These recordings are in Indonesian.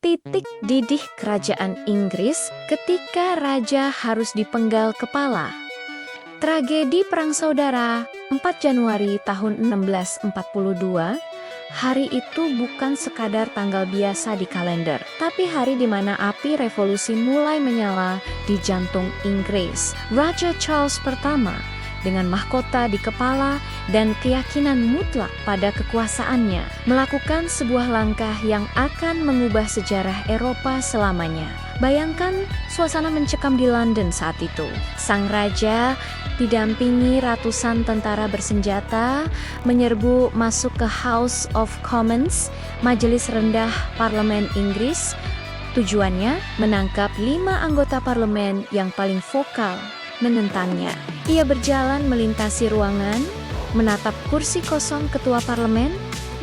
Titik didih kerajaan Inggris ketika raja harus dipenggal kepala. Tragedi Perang Saudara 4 Januari tahun 1642. Hari itu bukan sekadar tanggal biasa di kalender, tapi hari di mana api revolusi mulai menyala di jantung Inggris. Raja Charles pertama, dengan mahkota di kepala dan keyakinan mutlak pada kekuasaannya, melakukan sebuah langkah yang akan mengubah sejarah Eropa selamanya. Bayangkan suasana mencekam di London saat itu. Sang raja didampingi ratusan tentara bersenjata menyerbu masuk ke House of Commons, majelis rendah parlemen Inggris. Tujuannya menangkap 5 anggota parlemen yang paling vokal menentangnya. Ia berjalan melintasi ruangan, menatap kursi kosong ketua parlemen,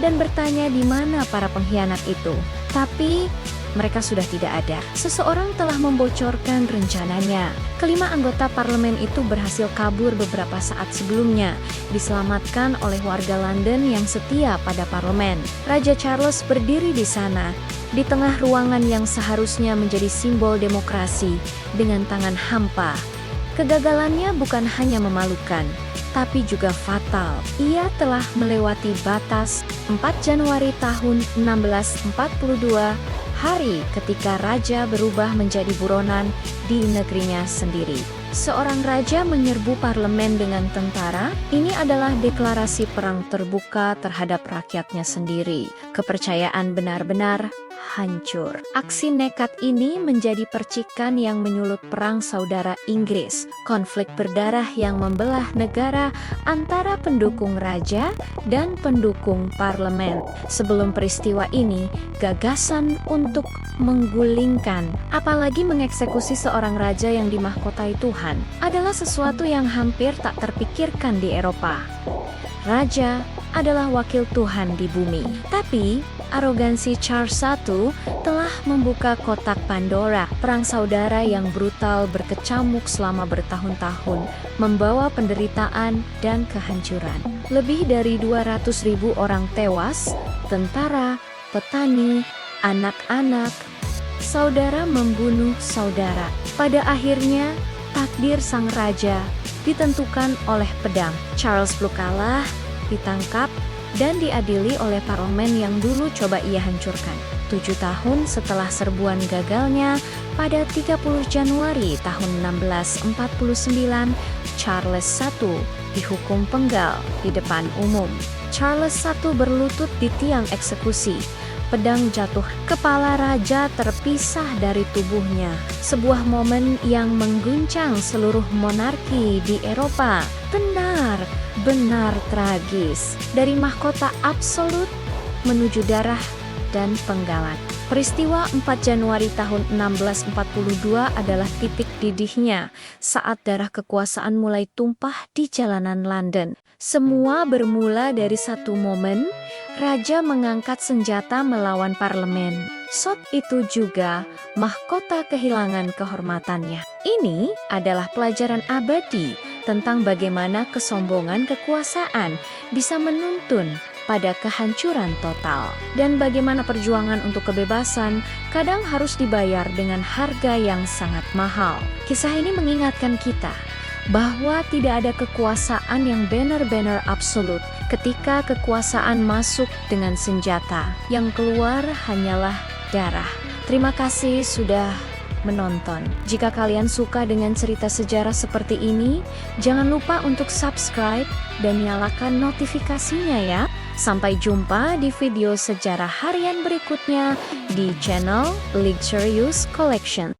dan bertanya di mana para pengkhianat itu. Tapi mereka sudah tidak ada. Seseorang telah membocorkan rencananya. Kelima anggota parlemen itu berhasil kabur beberapa saat sebelumnya, diselamatkan oleh warga London yang setia pada parlemen. Raja Charles berdiri di sana, di tengah ruangan yang seharusnya menjadi simbol demokrasi, dengan tangan hampa. Kegagalannya bukan hanya memalukan, tapi juga fatal. Ia telah melewati batas 4 Januari tahun 1642, hari ketika raja berubah menjadi buronan di negerinya sendiri. Seorang raja menyerbu parlemen dengan tentara. Ini adalah deklarasi perang terbuka terhadap rakyatnya sendiri. Kepercayaan benar-benar hancur. Aksi nekat ini menjadi percikan yang menyulut perang saudara Inggris, konflik berdarah yang membelah negara antara pendukung raja dan pendukung parlemen. Sebelum peristiwa ini, gagasan untuk menggulingkan, apalagi mengeksekusi seorang raja yang dimahkotai Tuhan, adalah sesuatu yang hampir tak terpikirkan di Eropa. Raja adalah wakil Tuhan di bumi. Tapi, arogansi Charles I telah membuka kotak Pandora. Perang saudara yang brutal berkecamuk selama bertahun-tahun, membawa penderitaan dan kehancuran. Lebih dari 200.000 orang tewas, tentara, petani, anak-anak, saudara membunuh saudara. Pada akhirnya, takdir sang raja ditentukan oleh pedang. Charles kalah, ditangkap, dan diadili oleh parlemen yang dulu coba ia hancurkan. 7 tahun setelah serbuan gagalnya, pada 30 Januari tahun 1649, Charles I dihukum penggal di depan umum. Charles I berlutut di tiang eksekusi. Pedang jatuh, kepala raja terpisah dari tubuhnya. Sebuah momen yang mengguncang seluruh monarki di Eropa. Benar tragis. Dari mahkota absolut menuju darah dan penggalan. Peristiwa 4 Januari tahun 1642 adalah titik didihnya saat darah kekuasaan mulai tumpah di jalanan London. Semua bermula dari satu momen, raja mengangkat senjata melawan parlemen. Saat itu juga, mahkota kehilangan kehormatannya. Ini adalah pelajaran abadi tentang bagaimana kesombongan kekuasaan bisa menuntun pada kehancuran total, dan bagaimana perjuangan untuk kebebasan kadang harus dibayar dengan harga yang sangat mahal. Kisah ini mengingatkan kita bahwa tidak ada kekuasaan yang benar-benar absolut. Ketika kekuasaan masuk dengan senjata, yang keluar hanyalah darah. Terima kasih sudah menonton. Jika kalian suka dengan cerita sejarah seperti ini, jangan lupa untuk subscribe dan nyalakan notifikasinya ya. Sampai jumpa di video sejarah harian berikutnya di channel Lecturious Collection.